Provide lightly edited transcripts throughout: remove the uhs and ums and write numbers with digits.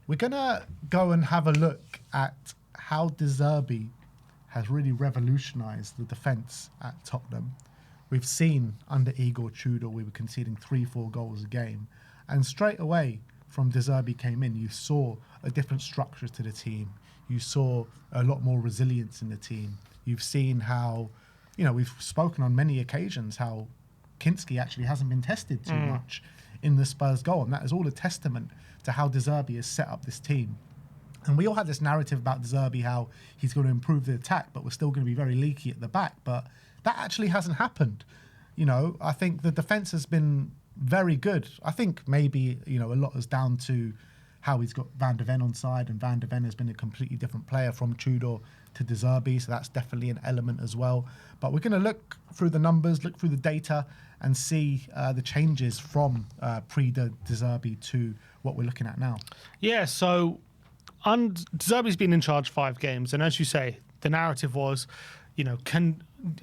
We're going to go and have a look at how Zerbi has really revolutionised the defence at Tottenham. We've seen under Igor Tudor, we were conceding 3-4 goals a game. And straight away from Zerbi came in, you saw a different structure to the team. You saw a lot more resilience in the team. You've seen how, we've spoken on many occasions how Kinski actually hasn't been tested too much in the Spurs goal. And that is all a testament to how Zerbi has set up this team. And we all had this narrative about Zerbi, how he's going to improve the attack, but we're still going to be very leaky at the back. But that actually hasn't happened. I think the defence has been very good. I think maybe, a lot is down to how he's got Van de Ven on side, and Van de Ven has been a completely different player from Tudor to Zerbi, so that's definitely an element as well. But we're going to look through the numbers, look through the data, and see the changes from pre-Zerbi to what we're looking at now. Yeah, so Zerbi's been in charge 5 games, and as you say, the narrative was, will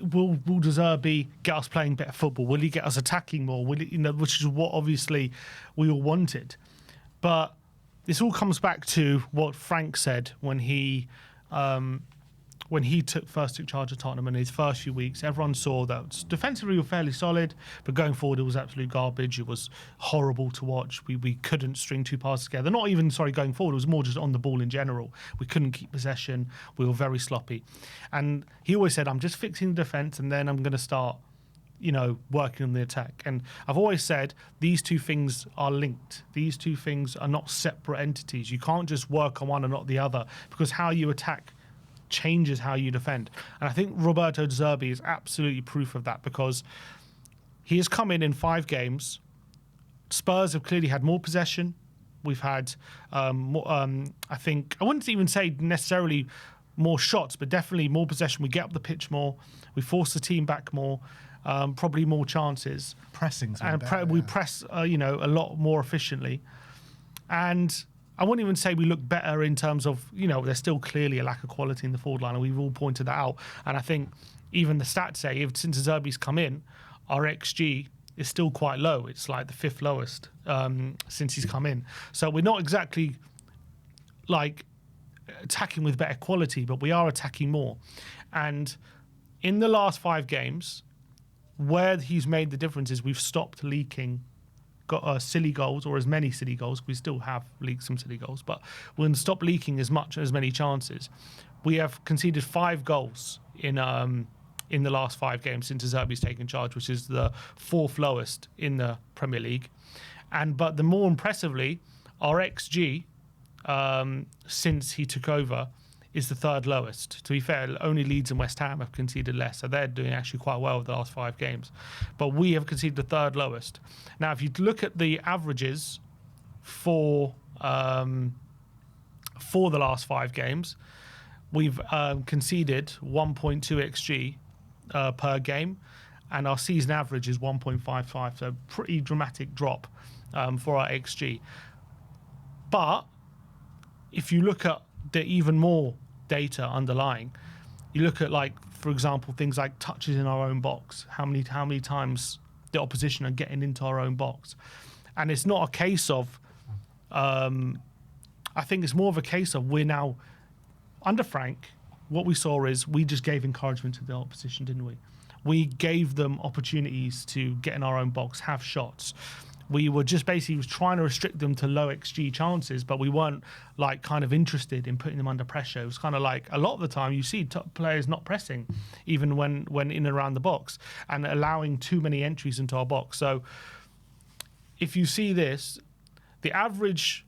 Zerbi get us playing better football? Will he get us attacking more? Will he, which is what obviously we all wanted. But this all comes back to what Frank said when he took charge of Tottenham in his first few weeks. Everyone saw that defensively we were fairly solid, but going forward it was absolute garbage. It was horrible to watch. We couldn't string 2 passes together. Not even, going forward. It was more just on the ball in general. We couldn't keep possession. We were very sloppy. And he always said, I'm just fixing the defence and then I'm going to start, working on the attack. And I've always said these 2 things are linked. These 2 things are not separate entities. You can't just work on one and not the other, because how you attack changes how you defend. And I think Roberto Zerbi is absolutely proof of that, because he has come in 5 games. Spurs have clearly had more possession. We've had, I think, I wouldn't even say necessarily more shots, but definitely more possession. We get up the pitch more. We force the team back more. Probably more chances. Pressing's and better, we press, a lot more efficiently. And I wouldn't even say we look better in terms of, there's still clearly a lack of quality in the forward line, and we've all pointed that out. And I think even the stats say, since Zerbi's come in, our XG is still quite low. It's like the 5th lowest since he's come in. So we're not exactly attacking with better quality, but we are attacking more. And in the last 5 games, where he's made the difference is we've stopped leaking silly goals, or as many silly goals. We still have leaked some silly goals, but we're going to stop leaking as many chances. We have conceded 5 goals in the last 5 games since Zerbi's taken charge, which is the 4th lowest in the Premier League. But the more impressively, our XG since he took over is the 3rd lowest. To be fair, only Leeds and West Ham have conceded less, so they're doing actually quite well with the last 5 games. But we have conceded the 3rd lowest. Now, if you look at the averages for the last 5 games, we've conceded 1.2 XG per game, and our season average is 1.55, so pretty dramatic drop for our XG. But if you look at the even more data underlying, you look at, for example, things like touches in our own box, how many times the opposition are getting into our own box. And it's not a case of I think it's more of a case of we're now under Frank. What we saw is we just gave encouragement to the opposition, didn't we? We gave them opportunities to get in our own box, have shots. We were just basically trying to restrict them to low XG chances, but we weren't kind of interested in putting them under pressure. It was kind of a lot of the time you see top players not pressing, even when in and around the box, and allowing too many entries into our box. So if you see this, the average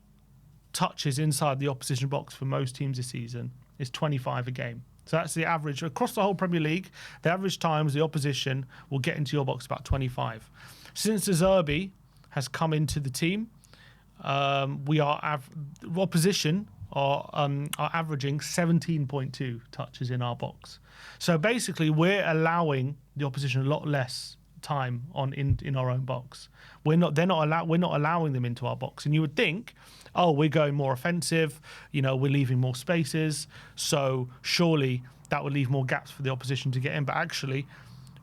touches inside the opposition box for most teams this season is 25 a game. So that's the average across the whole Premier League. The average times the opposition will get into your box about 25. Since Zerbi has come into the team, opposition are averaging 17.2 touches in our box. So basically, we're allowing the opposition a lot less time in our own box. We're not allowing them into our box. And you would think, oh, we're going more offensive. We're leaving more spaces. So surely that would leave more gaps for the opposition to get in. But actually,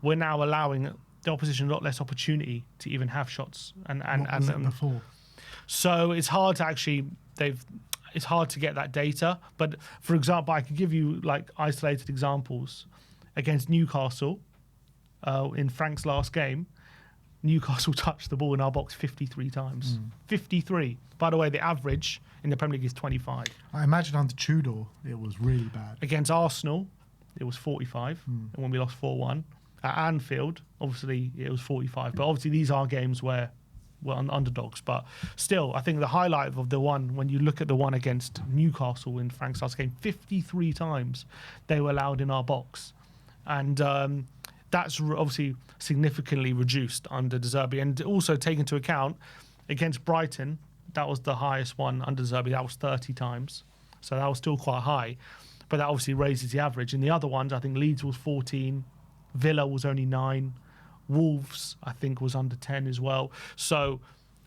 we're now allowing the opposition a lot less opportunity to even have shots. And before. So it's hard to actually. it's hard to get that data. But for example, I could give you like isolated examples. Against Newcastle, in Frank's last game, Newcastle touched the ball in our box 53 times. 53. By the way, the average in the Premier League is 25. I imagine under Tudor, it was really bad. Against Arsenal, it was 45, and when we lost 4-1. At Anfield, obviously, it was 45. But obviously, these are games where we're underdogs. But still, I think the highlight of the one, when you look at the one against Newcastle in Frank's last game, 53 times they were allowed in our box. And that's obviously significantly reduced under Zerbi. And also take into account, against Brighton, that was the highest one under Zerbi. That was 30 times. So that was still quite high. But that obviously raises the average. In the other ones, I think Leeds was 14. Villa was only 9. Wolves, I think, was under 10 as well. So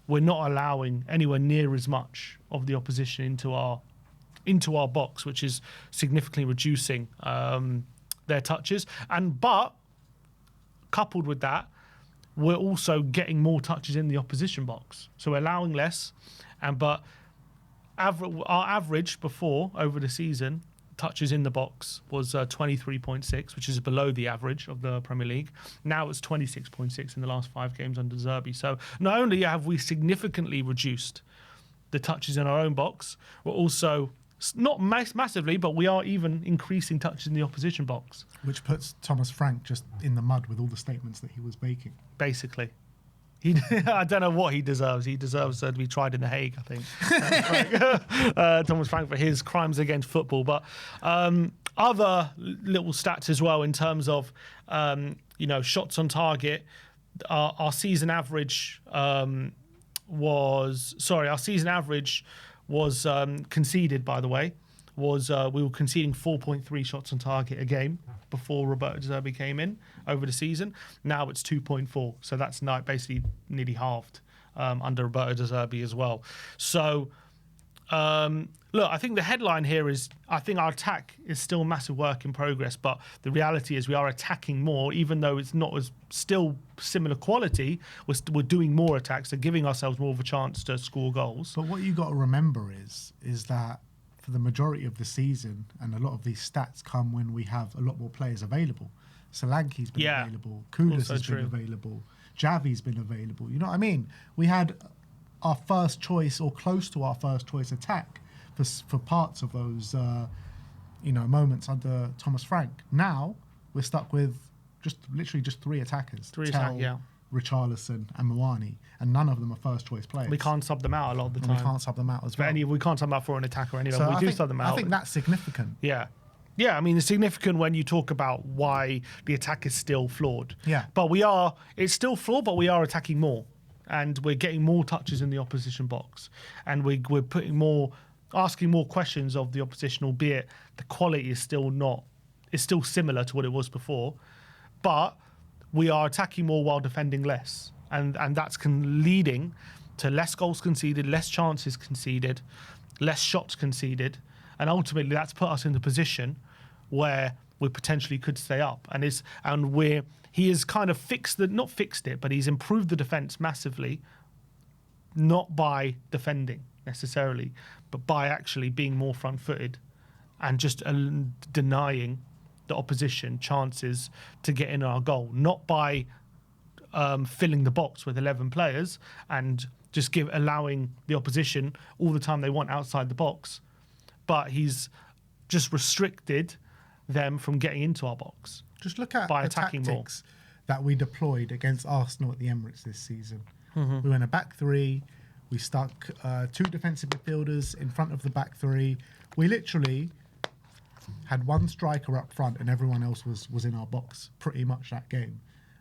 we're not allowing anywhere near as much of the opposition into our box, which is significantly reducing their touches. But coupled with that, we're also getting more touches in the opposition box. So we're allowing less. But our average before, over the season, touches in the box was 23.6, which is below the average of the Premier League. Now it's 26.6 in the last 5 games under Zerbi. So not only have we significantly reduced the touches in our own box, we're also, not massively, but we are even increasing touches in the opposition box. Which puts Thomas Frank just in the mud with all the statements that he was making. Basically. I don't know what he deserves. He deserves to be tried in The Hague, I think. Thomas Frank for his crimes against football. But other little stats as well in terms of shots on target. Our season average was conceded. By the way, we were conceding 4.3 shots on target a game before Roberto Zerbi came in over the season. Now it's 2.4, so that's basically nearly halved under Roberto Zerbi as well. So, look, I think the headline here is, I think our attack is still a massive work in progress, but the reality is we are attacking more, even though it's not as still similar quality. We're doing more attacks, so giving ourselves more of a chance to score goals. But what you got to remember is that for the majority of the season, and a lot of these stats come when we have a lot more players available. Solanke's been available, Kudus has been available, Javi's been available. You know what I mean? We had our first choice, or close to our first choice attack for parts of those moments under Thomas Frank. Now we're stuck with literally just 3 attackers. Richarlison and Moani, and none of them are first choice players. We can't sub them out a lot of the time. We can't sub them out as well. We can't sub them out for an attacker anyway. So we sub them out. I think that's significant. Yeah. Yeah, I mean, it's significant when you talk about why the attack is still flawed. Yeah. But it's still flawed, but we are attacking more. And we're getting more touches in the opposition box. And we're asking more questions of the opposition, albeit the quality is still similar to what it was before. But we are attacking more while defending less. And that's leading to less goals conceded, less chances conceded, less shots conceded. And ultimately, that's put us in the position where we potentially could stay up. He has kind of not fixed it, but he's improved the defence massively, not by defending necessarily, but by actually being more front-footed and just denying the opposition chances to get in our goal, not by filling the box with 11 players and just allowing the opposition all the time they want outside the box, but he's just restricted them from getting into our box. Just look at by the attacking tactics that we deployed against Arsenal at the Emirates this season. Mm-hmm. We went a back 3. We stuck 2 defensive midfielders in front of the back 3. We literally had 1 striker up front and everyone else was in our box pretty much that game.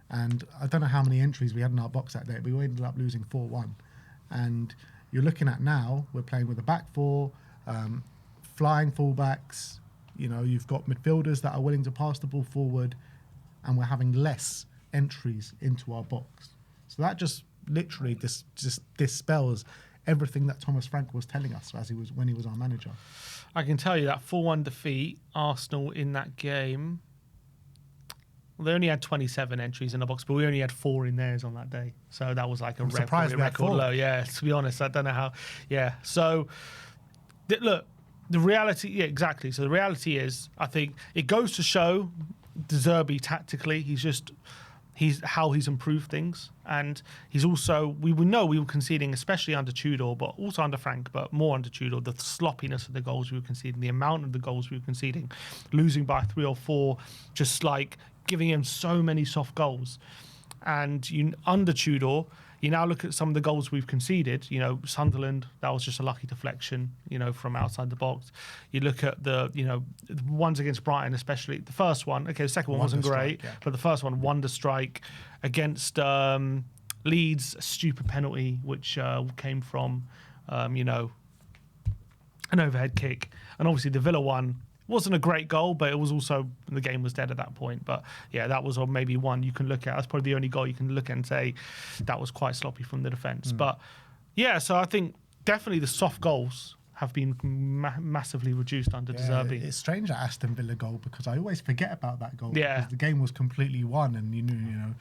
And I don't know how many entries we had in our box that day, but we ended up losing 4-1. And you're looking at now, we're playing with a back 4, flying fullbacks. You've got midfielders that are willing to pass the ball forward, and we're having less entries into our box. So that just literally just dispels everything that Thomas Frank was telling us when he was our manager. I can tell you that 4-1 defeat, Arsenal in that game, well, they only had 27 entries in the box, but we only had 4 in theirs on that day. So that was like a record low. Yeah, to be honest, I don't know how. Yeah. So Look, the reality, yeah, exactly. So the reality is, I think it goes to show Zerbi tactically, he's how he's improved things, and he's also, we know we were conceding, especially under Tudor, but also under Frank, but more under Tudor, the sloppiness of the goals we were conceding, the amount of the goals we were conceding, losing by 3 or 4, just like giving him so many soft goals. And under Tudor, you now look at some of the goals we've conceded. Sunderland, that was just a lucky deflection, from outside the box. You look at the ones against Brighton, especially the first one. Okay, the second one wasn't great, but the first one, wonder strike against Leeds, a stupid penalty which came from an overhead kick, and obviously the Villa one wasn't a great goal, but it was also, the game was dead at that point. But yeah, that was maybe one you can look at. That's probably the only goal you can look at and say that was quite sloppy from the defence. But yeah, so I think definitely the soft goals have been massively reduced under Zerbi. It's strange that Aston Villa goal, because I always forget about that goal. Yeah, because the game was completely won, and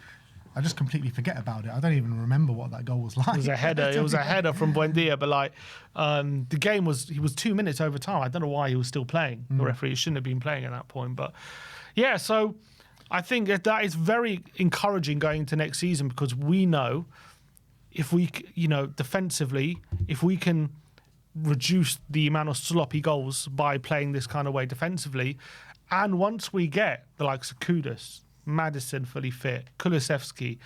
I just completely forget about it. I don't even remember what that goal was like. It was a header. It was a header from Buendia, but the game was, he was 2 minutes over time. I don't know why he was still playing. The referee shouldn't have been playing at that point. But yeah, so I think that is very encouraging going into next season, because we know if we, defensively, if we can reduce the amount of sloppy goals by playing this kind of way defensively, and once we get the likes of Kudus, Maddison fully fit, Kulusevski,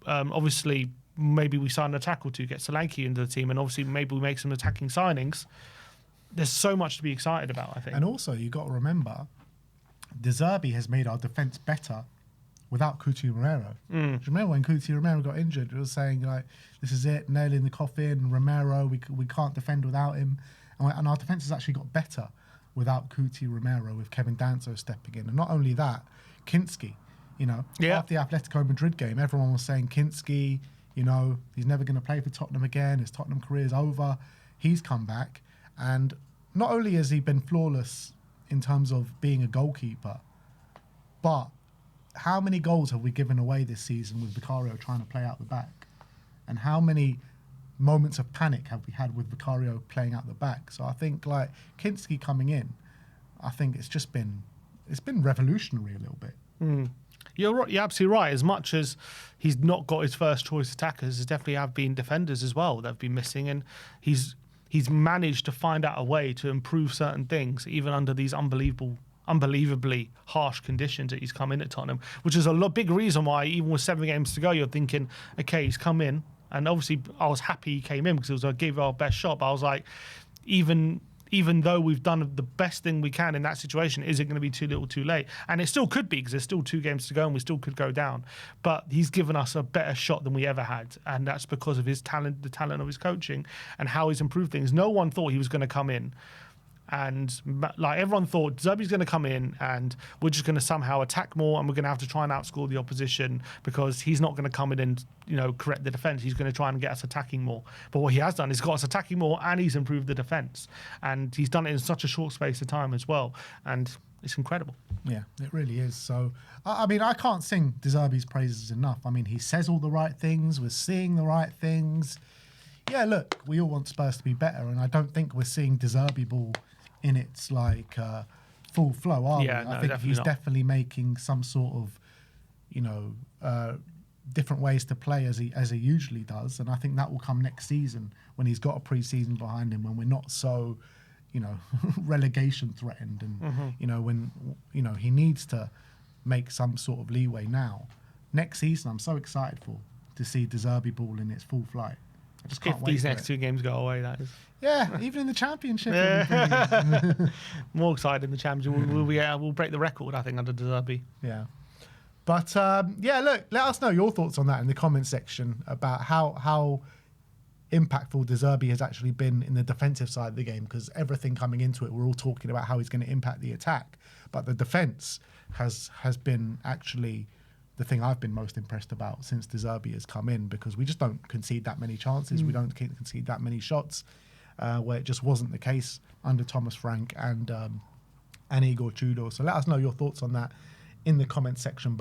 obviously maybe we sign an attack or two, get Solanke into the team, and obviously maybe we make some attacking signings. There's so much to be excited about, I think. And also, you got to remember, De Zerbi has made our defence better without Coutinho Romero. Do you remember when Coutinho Romero got injured? It was saying, this is it, nail in the coffin, Romero, we can't defend without him. And our defence has actually got better without Coutinho Romero, with Kevin Danso stepping in. And not only that, Kinski, after the Atletico Madrid game, everyone was saying Kinski, he's never going to play for Tottenham again. His Tottenham career is over. He's come back. And not only has he been flawless in terms of being a goalkeeper, but how many goals have we given away this season with Vicario trying to play out the back? And how many moments of panic have we had with Vicario playing out the back? So I think Kinski coming in, I think it's been revolutionary a little bit. You're right, you're absolutely right. As much as he's not got his first choice attackers, there definitely have been defenders as well that have been missing, and he's managed to find out a way to improve certain things even under these unbelievably harsh conditions that he's come in at Tottenham, which is a big reason why even with 7 games to go, you're thinking, okay, he's come in. And obviously, I was happy he came in, because I gave our best shot. But I was like, even though we've done the best thing we can in that situation, is it going to be too little too late? And it still could be, because there's still 2 games to go and we still could go down. But he's given us a better shot than we ever had. And that's because of his talent, the talent of his coaching, and how he's improved things. No one thought he was going to come in. And everyone thought Zerbi's going to come in and we're just going to somehow attack more, and we're going to have to try and outscore the opposition, because he's not going to come in and correct the defence. He's going to try and get us attacking more. But what he has done is got us attacking more, and he's improved the defence, and he's done it in such a short space of time as well. And it's incredible. Yeah, it really is. So I can't sing De Zerbi's praises enough. He says all the right things. We're seeing the right things. Yeah, look, we all want Spurs to be better, and I don't think we're seeing De Zerbi ball in its full flow, are we? I think he's definitely making some sort of, different ways to play as he usually does, and I think that will come next season when he's got a pre-season behind him, when we're not so, relegation threatened, and when he needs to make some sort of leeway now. Next season, I'm so excited to see De Zerbi ball in its full flight. I just can't wait. These next 2 games go away, that is. Yeah, even in the Championship. More excited in the Championship. We'll break the record, I think, under De Zerbi. Yeah. But, look, let us know your thoughts on that in the comment section about how impactful De Zerbi has actually been in the defensive side of the game, because everything coming into it, we're all talking about how he's going to impact the attack. But the defence has been actually the thing I've been most impressed about since De Zerbi has come in, because we just don't concede that many chances. We don't concede that many shots, where it just wasn't the case under Thomas Frank and Igor Tudor. So let us know your thoughts on that in the comment section below.